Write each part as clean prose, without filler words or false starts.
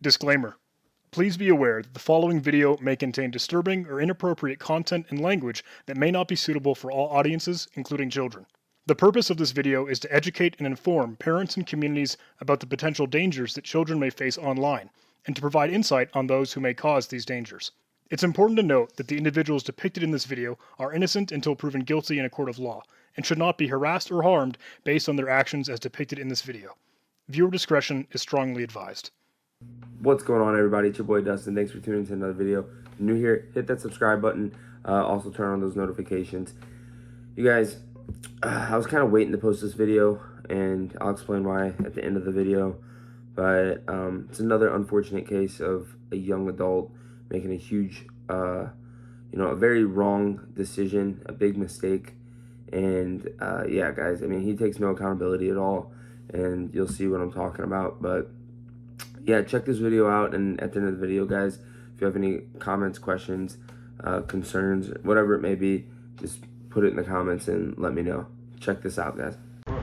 Disclaimer. Please be aware that the following video may contain disturbing or inappropriate content and language that may not be suitable for all audiences, including children. The purpose of this video is to educate and inform parents and communities about the potential dangers that children may face online, and to provide insight on those who may cause these dangers. It's important to note that the individuals depicted in this video are innocent until proven guilty in a court of law, and should not be harassed or harmed based on their actions as depicted in this video. Viewer discretion is strongly advised. What's going on, everybody? It's your boy Dustin. Thanks for tuning into another video. If you're new here, hit that subscribe button. Also turn on those notifications. You guys, I was kind of waiting to post this video, and I'll explain why at the end of the video. But it's another unfortunate case of a young adult making a huge, a very wrong decision, a big mistake. And yeah, guys, I mean, he takes no accountability at all, and you'll see what I'm talking about. But yeah, check this video out, and at the end of the video, guys, if you have any comments, questions, concerns, whatever it may be, just put it in the comments and let me know. Check this out, guys. Can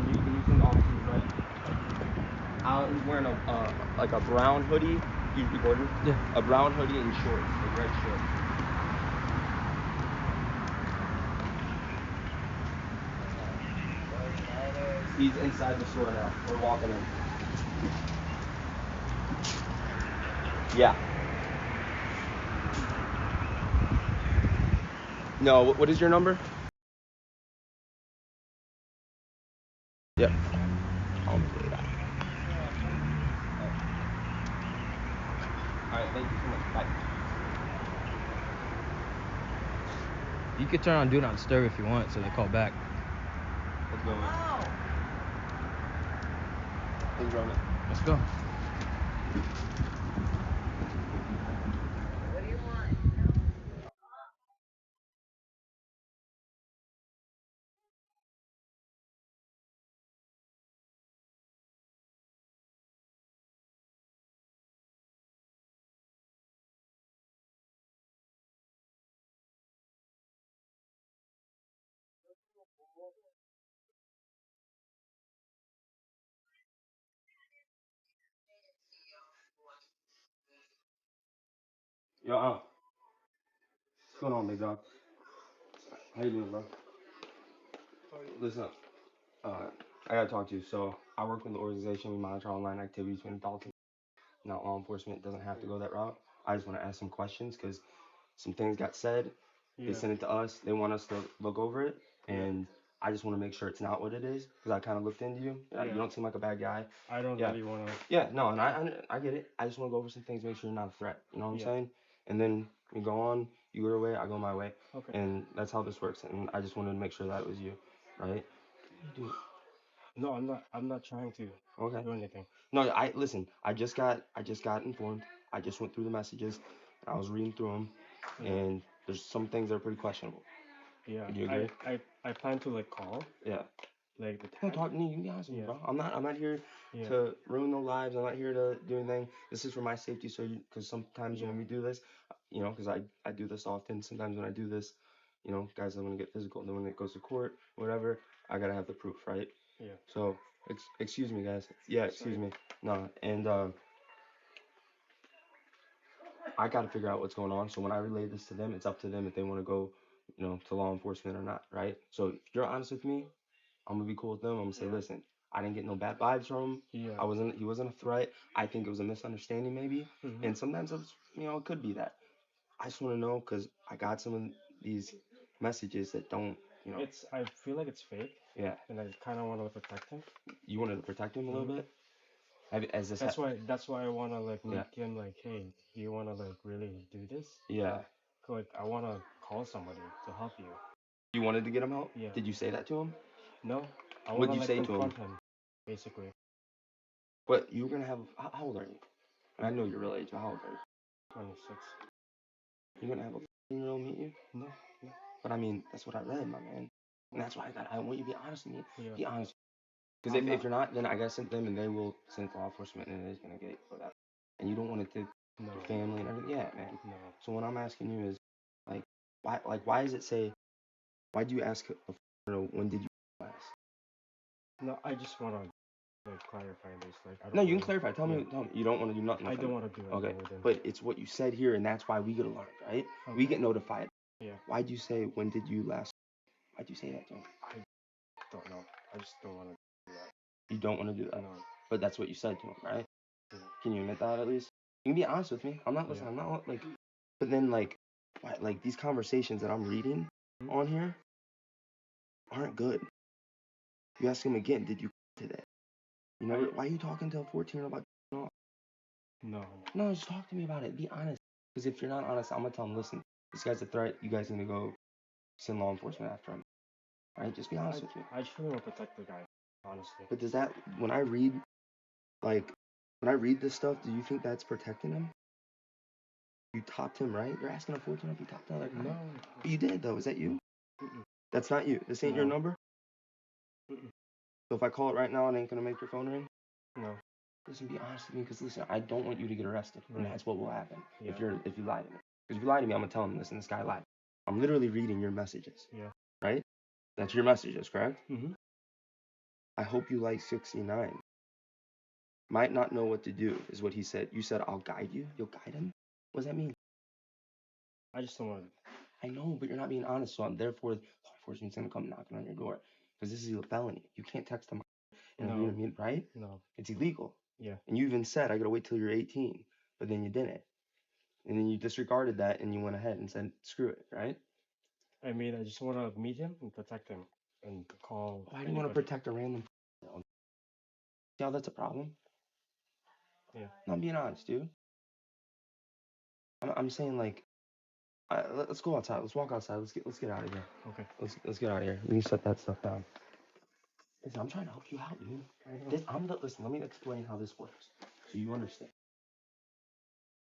you send the officers, right? He's wearing like a brown hoodie. He's recording? Yeah. A brown hoodie and shorts, like red shorts. He's inside the store now. We're walking in. Yeah. No, what is your number? Yep. I'll do that. Alright, thank you so much. Bye. You could turn on Do Not Disturb if you want, so they call back. Let's go, man. Let's go, man. Let's go. What do you want? Yo, what's going on, big dog? How you doing, bro? Listen up. I gotta talk to you. So, I work with the organization. We monitor online activities between adults and now law enforcement doesn't have to go that route. I just want to ask some questions because some things got said. They sent it to us. They want us to look over it, and I just want to make sure it's not what it is because I kind of looked into you. You don't seem like a bad guy. I don't really want to. Yeah, no, and I get it. I just want to go over some things, make sure you're not a threat. You know what I'm saying? And then we go on. You go your way, I go my way. Okay. And that's how this works. And I just wanted to make sure that it was you, right? Dude. No, I'm not trying to do anything. No, listen. I just got informed. I just went through the messages. I was reading through them, and there's some things that are pretty questionable. Yeah. Do you agree? I plan to like call. Yeah. Like the Don't talk to me. You can be honest with me, bro. I'm not here to ruin no lives. I'm not here to do anything. This is for my safety. So, because sometimes when we do this, because I do this often. Sometimes when I do this, guys, I'm gonna get physical. Then when it goes to court, whatever, I gotta have the proof, right? Yeah. So, excuse me, guys. Yeah, excuse me. No, and I gotta figure out what's going on. So when I relay this to them, it's up to them if they want to go, to law enforcement or not, right? So if you're honest with me, I'm gonna be cool with them. I'm gonna say, listen, I didn't get no bad vibes from him. Yeah. He wasn't a threat. I think it was a misunderstanding maybe, and sometimes it's, it could be that. I just want to know because I got some of these messages that don't, I feel like it's fake. Yeah. And I kind of want to protect him. You wanted to protect him a little bit. That's why I want to like make him like, hey, do you want to like really do this? Yeah. Like I want to call somebody to help you. You wanted to get him out? Yeah. Did you say that to him? No. I What'd want you to say like to him? confront him, basically. But you were gonna have. How old are you? I know your real age, but how old are you? 26. You're gonna have a 14-year-old meet you? No. But I mean, that's what I read, my man. And that's why I want you to be honest with me. Yeah. Be honest. Because if you're not, then I gotta send them, and they will send it to law enforcement, and it is gonna get for that. And you don't want it to your family and everything. Yeah, man. No. So what I'm asking you is, why does it say? Why do you ask? When did you ask? No, I just want to like clarify this. Like I don't. No, you can really- clarify. Tell me. You don't want to do nothing. I with don't him. want to do anything Okay, with him. but it's what you said here, and that's why we get alarmed, right? We get notified. Yeah. Why'd you say? When did you last? Why'd you say that to him? I don't know. I just don't want to do that. You don't want to do that. No. But that's what you said to him, right? Yeah. Can you admit that at least? You can be honest with me. I'm not listening. Yeah. I'm not like. But then like these conversations that I'm reading on here aren't good. You ask him again. Did you today? You never. Why are you talking to a 14-year-old about? No. No, just talk to me about it. Be honest. Because if you're not honest, I'm gonna tell him, listen, this guy's a threat. You guys need to go send law enforcement after him. All right, just be honest with me. I just really want to protect the guy, honestly. But does that, when I read this stuff, do you think that's protecting him? You topped him, right? You're asking a 14-year-old if you topped another guy. No. But you did though. Is that you? Mm-mm. That's not you. This ain't your No. number. Mm-mm. So if I call it right now, it ain't gonna make your phone ring. No. Listen, be honest with me, because listen, I don't want you to get arrested, and Right. that's what will happen Yeah. if you lie to me. Because if you lie to me, I'm gonna tell him, listen, this guy lied. I'm literally reading your messages. Yeah. Right? That's your messages, correct? Mhm. I hope you like 69. Might not know what to do, is what he said. You said, I'll guide you. You'll guide him? What does that mean? I just don't want to. I know, but you're not being honest, so therefore, law enforcement's gonna come knocking on your door. Because this is a felony. You can't text them and No. agree to meet, right? No. It's illegal. Yeah. And you even said, I gotta wait till you're 18. But then you didn't. And then you disregarded that and you went ahead and said, screw it, right? I mean, I just want to meet him and protect him and call. Why do you want to anybody. protect a random? See how that's a problem? Yeah. No, I'm being honest, dude. I'm saying like, let's go outside. Let's walk outside. Let's get out of here. Okay. Let's get out of here. Let me set that stuff down. Listen, I'm trying to help you out, dude. Listen. Let me explain how this works so you understand.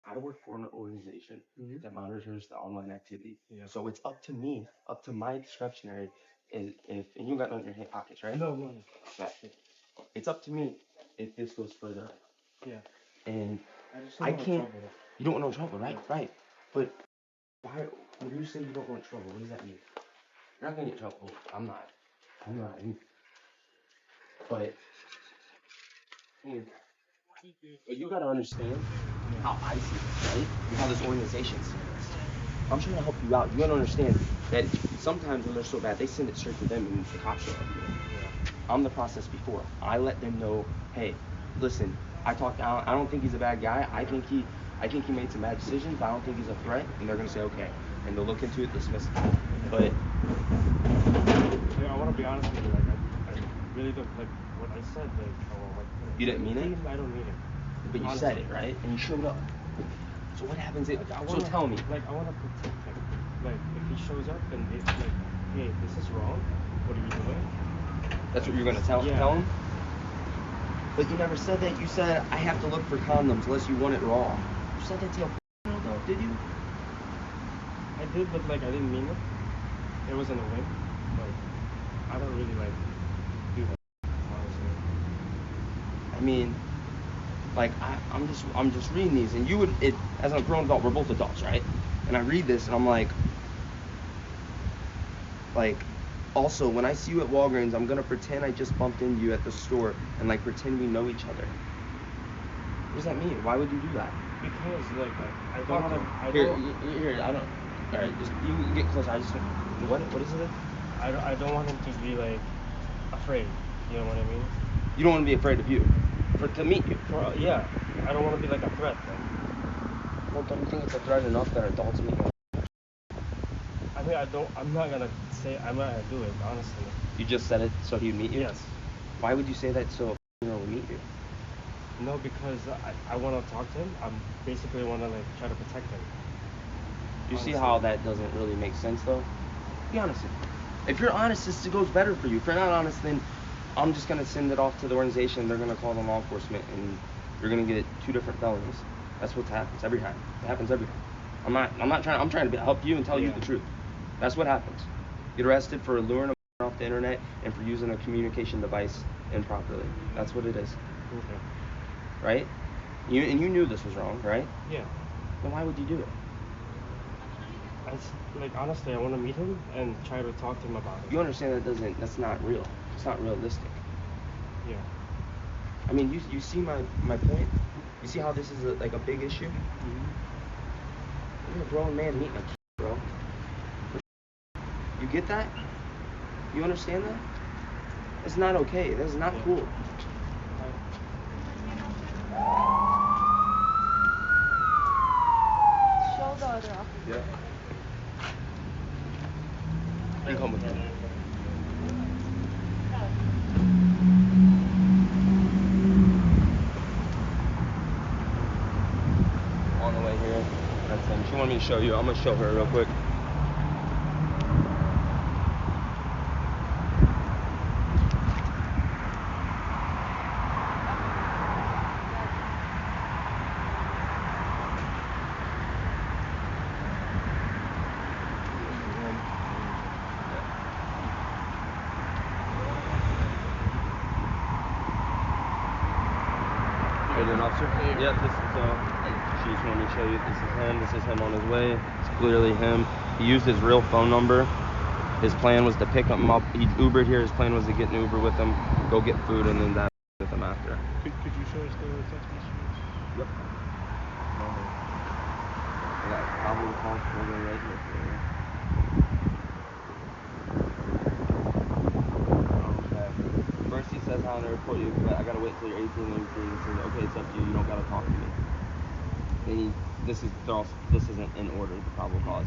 I work for an organization that monitors the online activity. Yeah. So it's up to me, up to my discretionary, and you got none in your hand pockets, right? No. Okay. It's up to me if this goes further. Yeah. And I just I don't want can't. trouble. You don't want no trouble, right? Right. But why? When you say you don't want trouble, what does that mean? You're not gonna get trouble. I'm not. But you gotta understand how I see this, right? And how this organization sees this. I'm trying to help you out. You gotta understand that sometimes when they're so bad, they send it straight to them and the cops show up. I'm the process before. I let them know, hey, listen, I don't think he's a bad guy. I think he made some bad decisions, but I don't think he's a threat. And they're gonna say, okay, and they'll look into it, dismiss it. But I want to be honest with you. Like, I really don't like what I said. Like, you didn't mean it. I don't mean it. But you said it, right? And you showed up. So what happens if? So tell me. Like, I want to protect him. Like, if he shows up and it's like, hey, this is wrong. What are you doing? That's what you're gonna tell him. But you never said that. You said I have to look for condoms unless you want it raw. You said that to a though, did you? I did, but like I didn't mean it. It wasn't a whim. Like I don't really like do that, honestly. I mean, like I'm just reading these, and you would as a grown adult, we're both adults, right? And I read this, and I'm like. Also, when I see you at Walgreens, I'm gonna pretend I just bumped into you at the store and like pretend we know each other. What does that mean? Why would you do that? Because like I don't want to. Here, I don't. All right, just you get closer. I just. What is it? I don't want him to be like afraid. You know what I mean? You don't want to be afraid of you, to meet you. Yeah, I don't want to be like a threat. Then. Well, don't you think it's a threat enough that adults meet you? I mean, I'm not gonna do it, honestly. You just said it so he'd meet you? Yes. Why would you say that so would meet you? No, because I want to talk to him. I'm basically want to like try to protect him. You see how that doesn't really make sense though? Be honest with me. If you're honest, this goes better for you. If you're not honest, then I'm just gonna send it off to the organization. They're gonna call the law enforcement, and you're gonna get 2 different felonies. That's what happens every time. It happens every time. I'm trying to help you and tell you the truth. That's what happens. Get arrested for luring a off the internet and for using a communication device improperly. That's what it is. Okay. Right? You knew this was wrong, right? Yeah. Then why would you do it? Like honestly, I want to meet him and try to talk to him about it. You understand that's not real. It's not realistic. Yeah. I mean, you see my point? You see how this is like a big issue? You're a grown man meeting a kid, bro. You get that? You understand that? It's not okay. That's not cool. Show the other officer. Yeah. You come with me. On the way here. That's him. She wanted me to show you. I'm gonna show her real quick. Are you an officer? Yep, this is she just wanted me to show you. This is him on his way. It's clearly him. He used his real phone number. His plan was to pick him up. He Ubered here. His plan was to get an Uber with him, go get food, and then that with him after. Could you show us the text messages? Yep. I got probably the call folder right here for you. Okay. First he says how to report you, but I gotta wait till you're 18 and everything. He says, okay, it's up to you. You don't gotta talk to me. Then this isn't in order. The probable cause.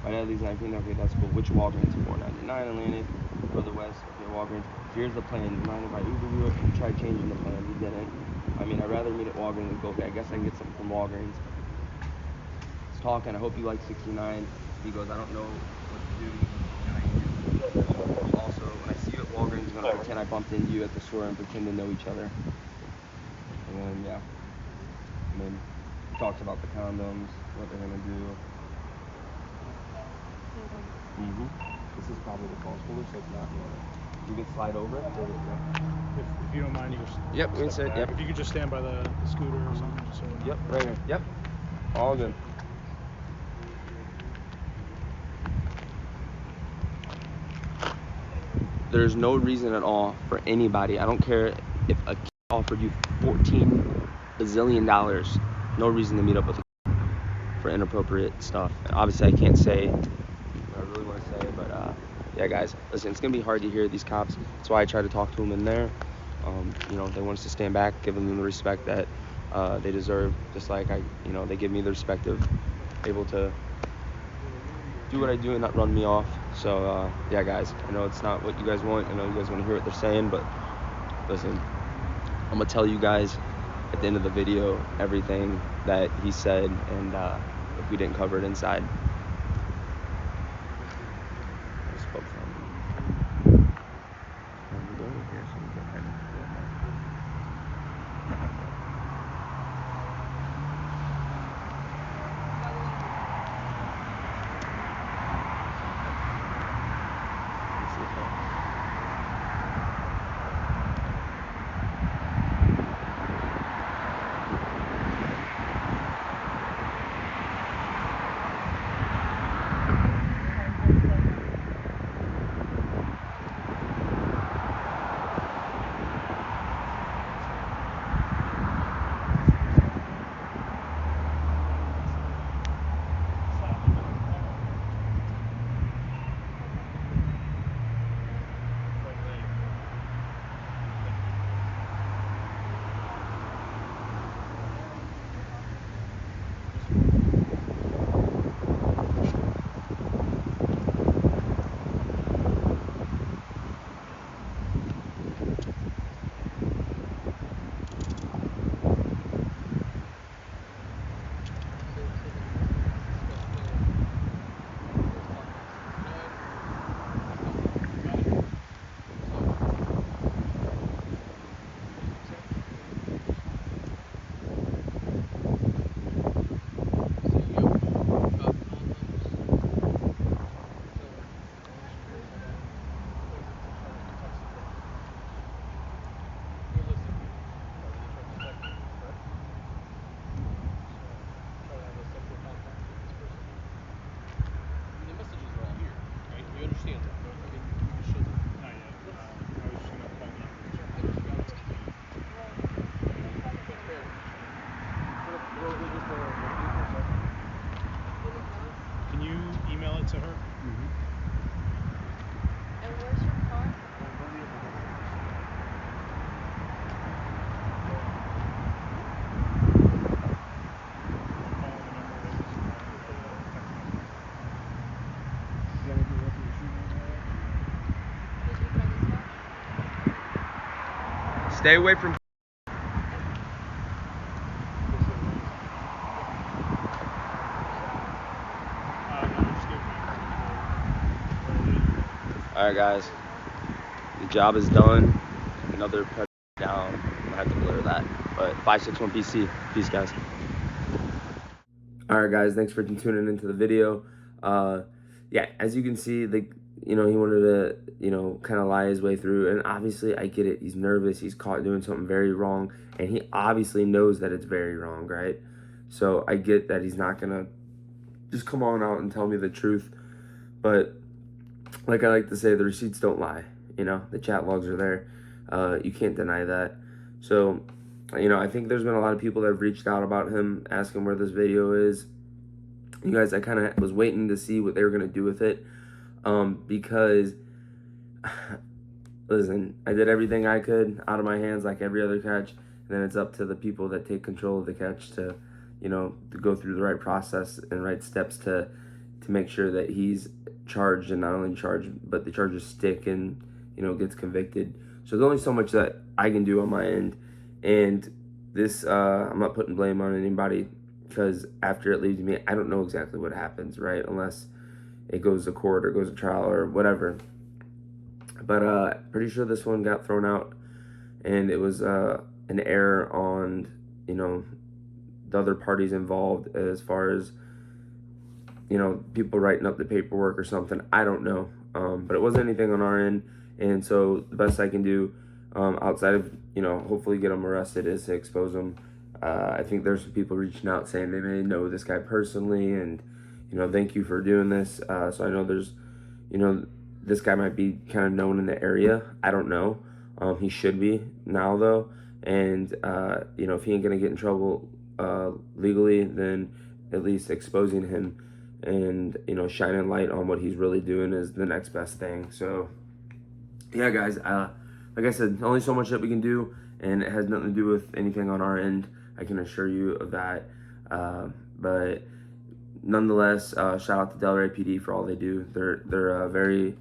My dad leaves 19. Okay, that's cool. Which Walgreens? 499 Atlantic. Further west. Okay, Walgreens. Here's the plan. Do you mind if I Uber you? You tried changing the plan. You didn't. I mean, I'd rather meet at Walgreens and go, okay, I guess I can get something from Walgreens. He's talking. I hope you like 69. He goes, I don't know what to do. Also, when I see you at Walgreens, I'm gonna pretend I bumped into you at the store and pretend to know each other. And then, yeah. And then he talks about the condoms, what they're gonna do. This is probably the false folder, so it's not in order. You can slide over. If you don't mind, you just Yep, we can sit. Yep. If you could just stand by the scooter or something, just so we know. Yep, right here. Yep. All good. There's no reason at all for anybody. I don't care if a kid offered you $14 bazillion. No reason to meet up with a kid for inappropriate stuff. Obviously, I can't say what I really want to say, but yeah, guys, listen, it's gonna be hard to hear these cops. That's why I try to talk to them in there. You know, they want us to stand back, give them the respect that they deserve, just like they give me the respect of able to do what I do and not run me off. So yeah, guys, I know it's not what you guys want. I know you guys want to hear what they're saying, but listen, I'm gonna tell you guys at the end of the video everything that he said, and if we didn't cover it inside. I spoke from the door here, so we can kind of do it now. Stay away from. All right, guys. The job is done. Another pet down. I have to blur that. But 561 PC. Peace, guys. All right, guys. Thanks for tuning into the video. Yeah, as you can see, he wanted to, kind of lie his way through. And obviously, I get it. He's nervous. He's caught doing something very wrong. And he obviously knows that it's very wrong, right? So I get that he's not going to just come on out and tell me the truth. But like I like to say, the receipts don't lie. The chat logs are there. You can't deny that. So, I think there's been a lot of people that have reached out about him, asking where this video is. You guys, I kind of was waiting to see what they were going to do with it. Because, listen, I did everything I could out of my hands like every other catch. And then it's up to the people that take control of the catch to, to go through the right process and right steps to make sure that he's charged, and not only charged, but the charges stick and, gets convicted. So there's only so much that I can do on my end. And this, I'm not putting blame on anybody, because after it leaves me, I don't know exactly what happens, right? Unless it goes to court or goes to trial or whatever. But pretty sure this one got thrown out, and it was an error on, the other parties involved, as far as, people writing up the paperwork or something. I don't know. But it wasn't anything on our end. And so the best I can do, outside of, hopefully get them arrested, is to expose them. I think there's some people reaching out saying they may know this guy personally, and, thank you for doing this. So I know there's, this guy might be kind of known in the area. I don't know. He should be now, though. And, if he ain't going to get in trouble legally, then at least exposing him and, shining light on what he's really doing is the next best thing. So, yeah, guys, like I said, only so much that we can do, and it has nothing to do with anything on our end. I can assure you of that. But nonetheless, shout out to Delray PD for all they do. They're very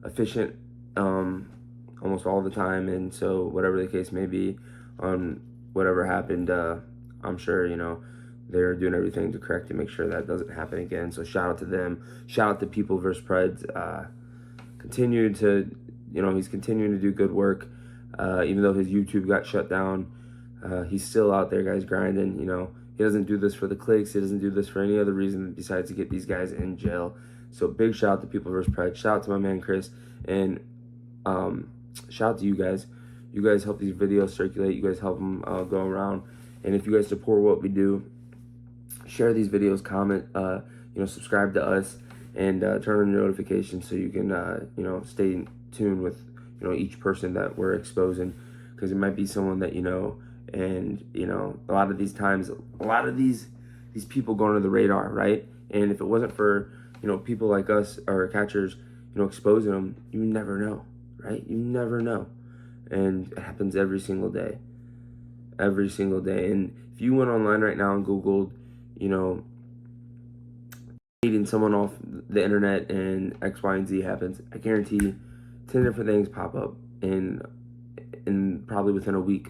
efficient almost all the time, and so whatever the case may be on whatever happened, I'm sure, they're doing everything to correct to make sure that doesn't happen again. So shout out to them. Shout out to People vs. Preds. He's continuing to do good work. Even though his YouTube got shut down, he's still out there, guys, grinding. He doesn't do this for the clicks. He doesn't do this for any other reason besides to get these guys in jail. So big shout out to People vs. Preds. Shout out to my man Chris, and shout out to you guys. You guys help these videos circulate. You guys help them go around. And if you guys support what we do, share these videos, comment, subscribe to us, and turn on your notifications so you can, stay in tune with, each person that we're exposing, because it might be someone that and a lot of these times, a lot of these people go under the radar, right? And if it wasn't for people like us or catchers, exposing them, you never know, right? You never know. And it happens every single day. Every single day. And if you went online right now and Googled, meeting someone off the internet and X, Y, and Z happens, I guarantee 10 different things pop up in probably within a week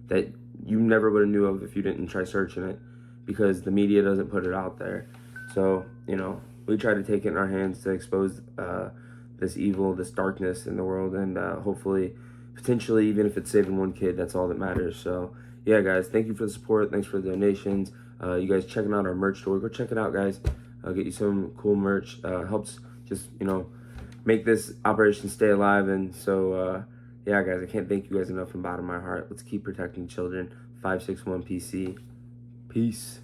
that you never would have knew of if you didn't try searching it, because the media doesn't put it out there. So, we try to take it in our hands to expose this evil, this darkness in the world, and hopefully, potentially, even if it's saving one kid, that's all that matters. So, yeah, guys, thank you for the support. Thanks for the donations. You guys checking out our merch store. Go check it out, guys. I'll get you some cool merch. Helps just, make this operation stay alive. And so, yeah, guys, I can't thank you guys enough from the bottom of my heart. Let's keep protecting children. 561 PC. Peace.